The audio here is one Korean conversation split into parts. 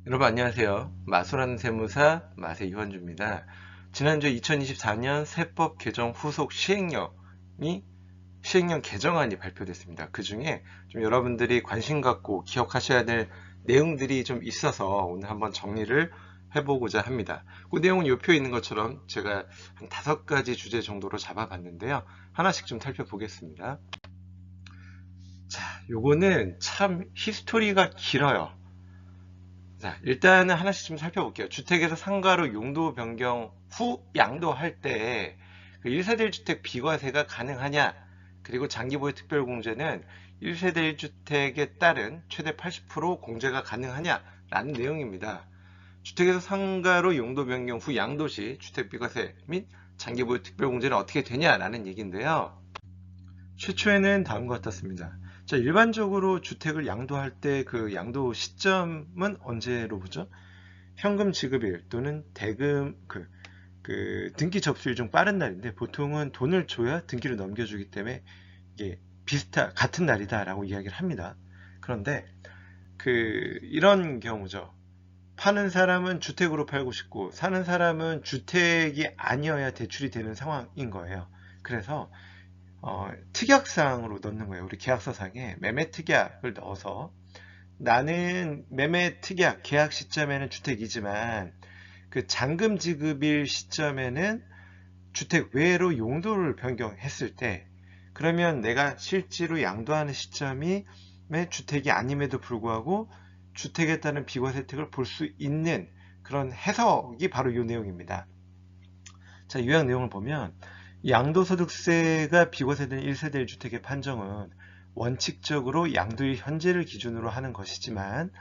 여러분 안녕하세요. 마술하는 세무사 마세 유한주입니다. 지난주 2024년 세법 개정 후속 시행령 개정안이 발표됐습니다. 그 중에 좀 여러분들이 관심 갖고 기억하셔야 될 내용들이 좀 있어서 오늘 한번 정리를 해보고자 합니다. 그 내용은 이 표에 있는 것처럼 제가 한 5가지 주제 정도로 잡아봤는데요. 하나씩 좀 살펴보겠습니다. 자, 요거는 참 히스토리가 길어요. 자, 일단은 하나씩 좀 살펴볼게요. 주택에서 상가로 용도 변경 후 양도할 때 그 1세대 1주택 비과세가 가능하냐? 그리고 장기보유 특별공제는 1세대 1주택에 따른 최대 80% 공제가 가능하냐? 라는 내용입니다. 주택에서 상가로 용도 변경 후 양도 시 주택 비과세 및 장기보유 특별공제는 어떻게 되냐라는 얘기인데요. 최초에는 다음과 같았습니다. 자, 일반적으로 주택을 양도할 때 그 양도 시점은 언제로 보죠? 현금 지급일 또는 대금 등기 접수일 중 빠른 날인데 보통은 돈을 줘야 등기를 넘겨주기 때문에 이게 같은 날이다라고 이야기를 합니다. 그런데 이런 경우죠. 파는 사람은 주택으로 팔고 싶고 사는 사람은 주택이 아니어야 대출이 되는 상황인 거예요. 그래서 특약사항으로 넣는 거예요. 우리 계약서상에 매매 특약을 넣어서 나는 매매 특약 계약 시점에는 주택이지만 그 잔금 지급일 시점에는 주택 외로 용도를 변경했을 때 그러면 내가 실제로 양도하는 시점이 주택이 아님에도 불구하고 주택에 따른 비과세 혜택을 볼 수 있는 그런 해석이 바로 이 내용입니다. 자, 요약 내용을 보면 양도소득세가 비과세된 1세대 1주택의 판정은 원칙적으로 양도일 현재를 기준으로 하는 것이지만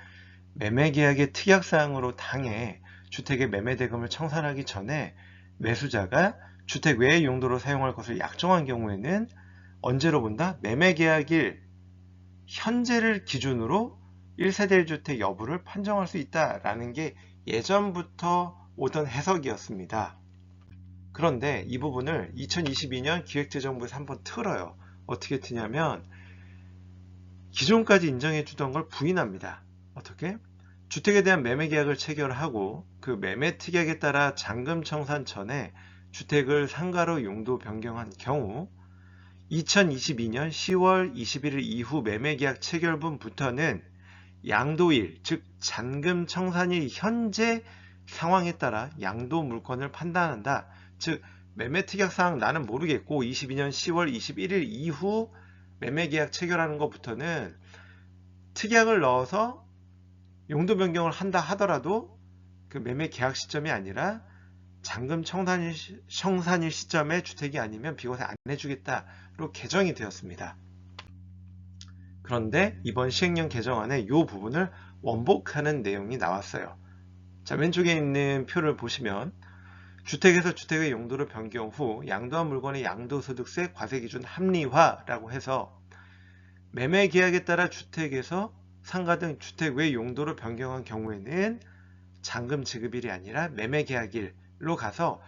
매매계약의 특약사항으로 당해 주택의 매매대금을 청산하기 전에 매수자가 주택 외의 용도로 사용할 것을 약정한 경우에는 언제로 본다? 매매계약일 현재를 기준으로 1세대 1주택 여부를 판정할 수 있다라는 게 예전부터 오던 해석이었습니다. 그런데 이 부분을 2022년 기획재정부에서 한번 틀어요. 어떻게 트냐면 기존까지 인정해 주던 걸 부인합니다. 어떻게? 주택에 대한 매매 계약을 체결하고 그 매매 특약에 따라 잔금 청산 전에 주택을 상가로 용도 변경한 경우 2022년 10월 21일 이후 매매 계약 체결분부터는 양도일, 즉 잔금 청산일 현재 상황에 따라 양도 물건을 판단한다. 즉 매매 특약사항 나는 모르겠고 22년 10월 21일 이후 매매계약 체결하는 것부터는 특약을 넣어서 용도 변경을 한다 하더라도 그 매매계약 시점이 아니라 잔금 청산일 시점에 주택이 아니면 비과세 안 해주겠다로 개정이 되었습니다. 그런데 이번 시행령 개정안에 이 부분을 원복하는 내용이 나왔어요. 자, 왼쪽에 있는 표를 보시면 주택에서 주택의 용도를 변경 후 양도한 물건의 양도소득세 과세기준 합리화라고 해서 매매계약에 따라 주택에서 상가 등 주택 외 용도로 변경한 경우에는 잔금 지급일이 아니라 매매계약일로 가서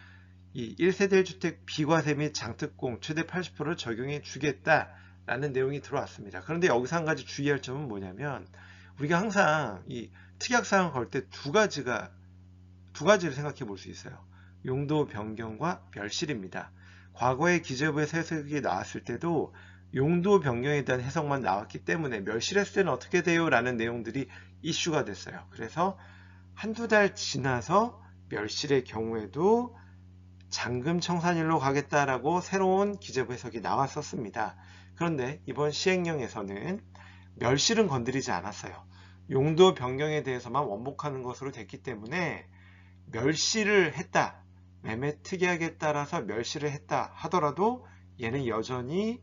이 1세대 1주택 비과세 및 장특공 최대 80%를 적용해 주겠다라는 내용이 들어왔습니다. 그런데 여기서 한 가지 주의할 점은 뭐냐면 우리가 항상 이 특약사항을 걸 때 두 가지를 생각해 볼 수 있어요. 용도 변경과 멸실입니다. 과거에 기재부에서 해석이 나왔을 때도 용도 변경에 대한 해석만 나왔기 때문에 멸실했을 때는 어떻게 돼요? 라는 내용들이 이슈가 됐어요. 그래서 한두 달 지나서 멸실의 경우에도 잔금 청산일로 가겠다라고 새로운 기재부 해석이 나왔었습니다. 그런데 이번 시행령에서는 멸실은 건드리지 않았어요. 용도 변경에 대해서만 원복하는 것으로 됐기 때문에 멸실을 했다. 매매 특약에 따라서 멸실을 했다 하더라도 얘는 여전히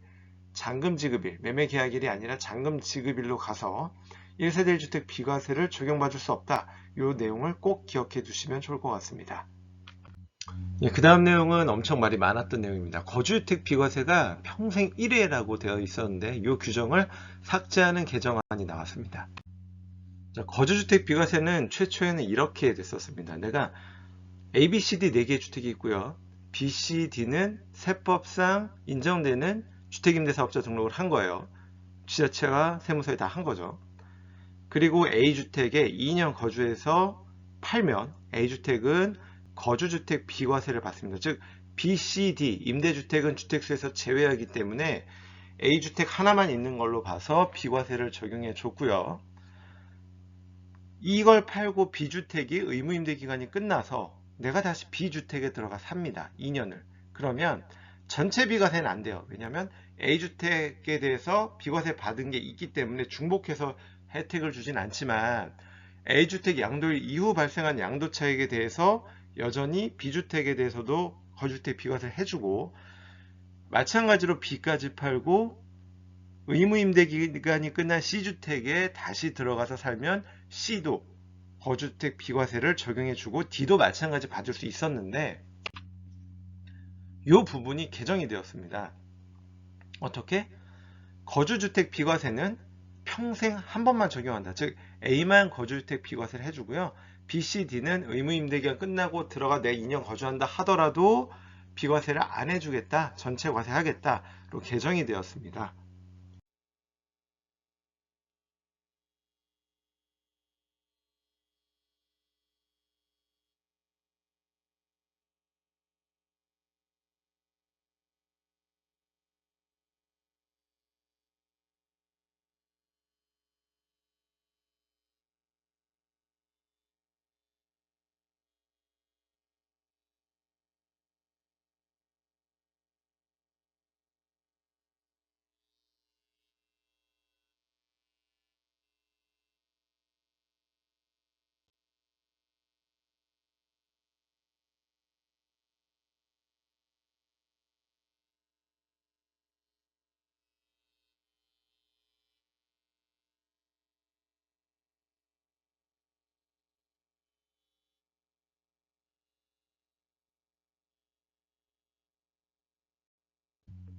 잔금 지급일, 매매 계약일이 아니라 잔금 지급일로 가서 1세대 1주택 비과세를 적용받을 수 없다. 이 내용을 꼭 기억해 두시면 좋을 것 같습니다. 그 다음 내용은 엄청 말이 많았던 내용입니다. 거주주택 비과세가 평생 1회라고 되어 있었는데 이 규정을 삭제하는 개정안이 나왔습니다. 자, 거주주택 비과세는 최초에는 이렇게 됐었습니다. 내가 A, B, C, D 4개의 주택이 있고요. B, C, D는 세법상 인정되는 주택임대사업자 등록을 한 거예요. 지자체가 세무서에 다 한 거죠. 그리고 A주택에 2년 거주해서 팔면 A주택은 거주주택 비과세를 받습니다. 즉 B, C, D 임대주택은 주택수에서 제외하기 때문에 A주택 하나만 있는 걸로 봐서 비과세를 적용해 줬고요. 이걸 팔고 B주택이 의무임대 기간이 끝나서 내가 다시 B주택에 들어가 삽니다. 2년을. 그러면 전체 비과세는 안 돼요. 왜냐하면 A주택에 대해서 비과세 받은 게 있기 때문에 중복해서 혜택을 주진 않지만 A주택 양도일 이후 발생한 양도 차익에 대해서 여전히 B주택에 대해서도 거주주택 비과세를 해주고, 마찬가지로 B까지 팔고 의무임대 기간이 끝난 C주택에 다시 들어가서 살면 C도 거주주택 비과세를 적용해주고 D도 마찬가지 받을 수 있었는데 이 부분이 개정이 되었습니다. 어떻게? 거주주택 비과세는 평생 한 번만 적용한다. 즉 A만 거주주택 비과세를 해주고요. B, C, D는 의무임대기간 끝나고 들어가 내 2년 거주한다 하더라도 비과세를 안 해주겠다. 전체 과세하겠다로 개정이 되었습니다.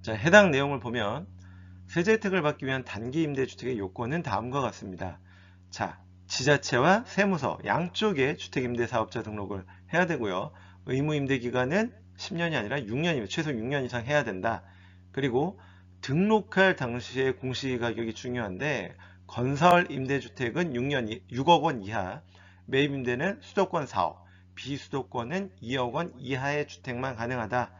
자, 해당 내용을 보면 세제 혜택을 받기 위한 단기 임대주택의 요건은 다음과 같습니다. 자, 지자체와 세무서 양쪽에 주택임대사업자 등록을 해야 되고요. 의무임대기간은 10년이 아니라 6년이면 최소 6년 이상 해야 된다. 그리고 등록할 당시의 공시가격이 중요한데 건설 임대주택은 6억 원 이하, 매입임대는 수도권 4억, 비수도권은 2억 원 이하의 주택만 가능하다.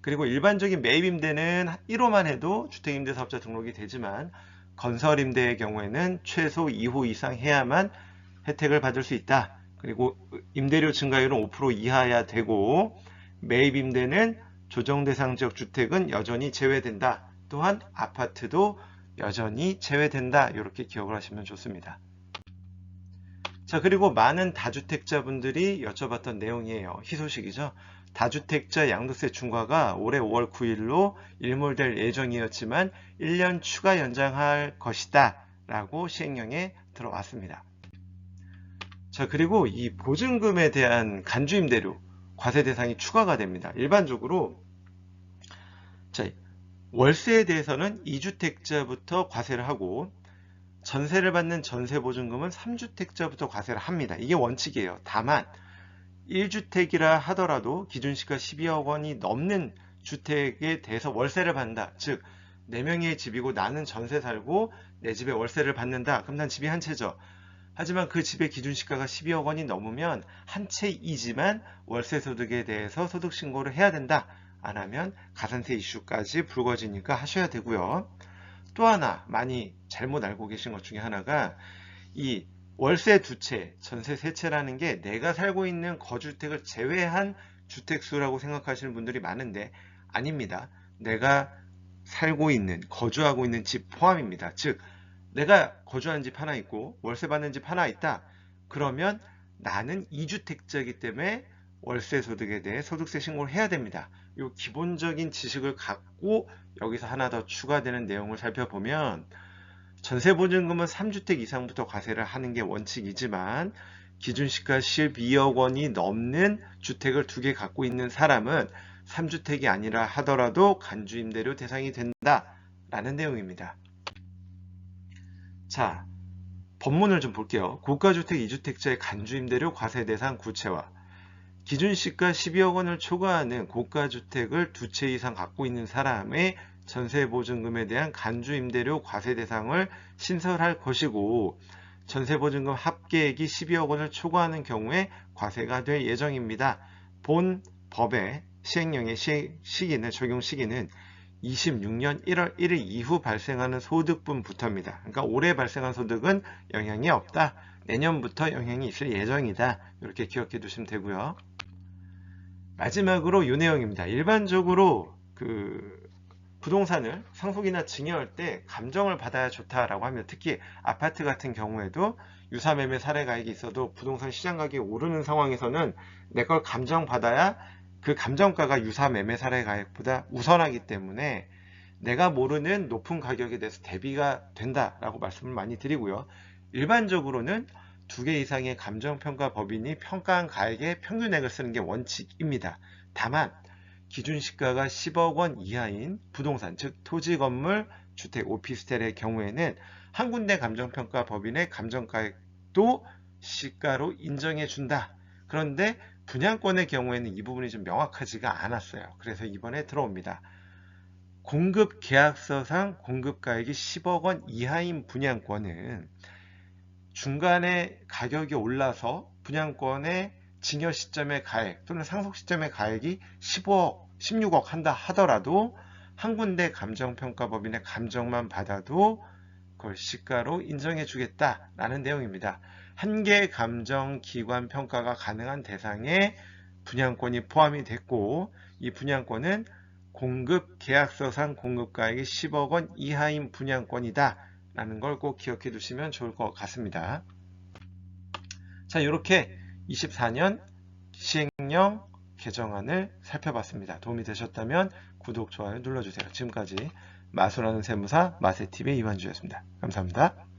그리고 일반적인 매입임대는 1호만 해도 주택임대사업자 등록이 되지만 건설임대의 경우에는 최소 2호 이상 해야만 혜택을 받을 수 있다. 그리고 임대료 증가율은 5% 이하여야 되고 매입임대는 조정대상 지역 주택은 여전히 제외된다. 또한 아파트도 여전히 제외된다. 이렇게 기억을 하시면 좋습니다. 자, 그리고 많은 다주택자분들이 여쭤봤던 내용이에요. 희소식이죠. 다주택자 양도세 중과가 올해 5월 9일로 일몰될 예정이었지만 1년 추가 연장할 것이다 라고 시행령에 들어왔습니다. 자, 그리고 이 보증금에 대한 간주임대료 과세 대상이 추가가 됩니다. 일반적으로 자, 월세에 대해서는 2주택자부터 과세를 하고 전세를 받는 전세보증금은 3주택자부터 과세를 합니다. 이게 원칙이에요. 다만 1주택이라 하더라도 기준시가 12억 원이 넘는 주택에 대해서 월세를 받는다. 즉 4명의 집이고 나는 전세 살고 내 집에 월세를 받는다. 그럼 난 집이 한 채죠. 하지만 그 집의 기준시가가 12억 원이 넘으면 한 채이지만 월세 소득에 대해서 소득신고를 해야 된다. 안 하면 가산세 이슈까지 불거지니까 하셔야 되고요. 또 하나 많이 잘못 알고 계신 것 중에 하나가 이 월세 2채, 전세 3채라는 게 내가 살고 있는 거주주택을 제외한 주택수라고 생각하시는 분들이 많은데 아닙니다. 내가 살고 있는, 거주하고 있는 집 포함입니다. 즉 내가 거주하는 집 하나 있고 월세 받는 집 하나 있다. 그러면 나는 2주택자이기 때문에 월세 소득에 대해 소득세 신고를 해야 됩니다. 이 기본적인 지식을 갖고 여기서 하나 더 추가되는 내용을 살펴보면 전세보증금은 3주택 이상부터 과세를 하는 게 원칙이지만 기준시가 12억 원이 넘는 주택을 2개 갖고 있는 사람은 3주택이 아니라 하더라도 간주임대료 대상이 된다라는 내용입니다. 자, 법문을 좀 볼게요. 고가주택 2주택자의 간주임대료 과세 대상 구체화. 기준시가 12억 원을 초과하는 고가주택을 2채 이상 갖고 있는 사람의 전세보증금에 대한 간주임대료 과세 대상을 신설할 것이고 전세보증금 합계액이 12억 원을 초과하는 경우에 과세가 될 예정입니다. 본 법의 시행령의 시기는 적용 시기는 26년 1월 1일 이후 발생하는 소득분부터입니다. 그러니까 올해 발생한 소득은 영향이 없다. 내년부터 영향이 있을 예정이다. 이렇게 기억해 두시면 되고요. 마지막으로 이 내용입니다. 일반적으로 부동산을 상속이나 증여할 때 감정을 받아야 좋다라고 하면, 특히 아파트 같은 경우에도 유사매매 사례가액이 있어도 부동산 시장 가격이 오르는 상황에서는 내 걸 감정받아야 그 감정가가 유사매매 사례가액보다 우선하기 때문에 내가 모르는 높은 가격에 대해서 대비가 된다라고 말씀을 많이 드리고요. 일반적으로는 2개 이상의 감정평가 법인이 평가한 가액의 평균액을 쓰는 게 원칙입니다. 다만 기준시가가 10억 원 이하인 부동산, 즉 토지, 건물, 주택, 오피스텔의 경우에는 한 군데 감정평가 법인의 감정가액도 시가로 인정해 준다. 그런데 분양권의 경우에는 이 부분이 좀 명확하지가 않았어요. 그래서 이번에 들어옵니다. 공급 계약서상 공급가액이 10억 원 이하인 분양권은 중간에 가격이 올라서 분양권의 증여 시점의 가액 또는 상속 시점의 가액이 15억, 16억 한다 하더라도 한 군데 감정평가법인의 감정만 받아도 그걸 시가로 인정해 주겠다라는 내용입니다. 한 개의 감정기관 평가가 가능한 대상에 분양권이 포함이 됐고, 이 분양권은 공급 계약서상 공급가액이 10억 원 이하인 분양권이다 라는 걸 꼭 기억해 두시면 좋을 것 같습니다. 자, 이렇게 24년 시행령 개정안을 살펴봤습니다. 도움이 되셨다면 구독, 좋아요 눌러주세요. 지금까지 마술하는 세무사 마세TV의 이완주였습니다. 감사합니다.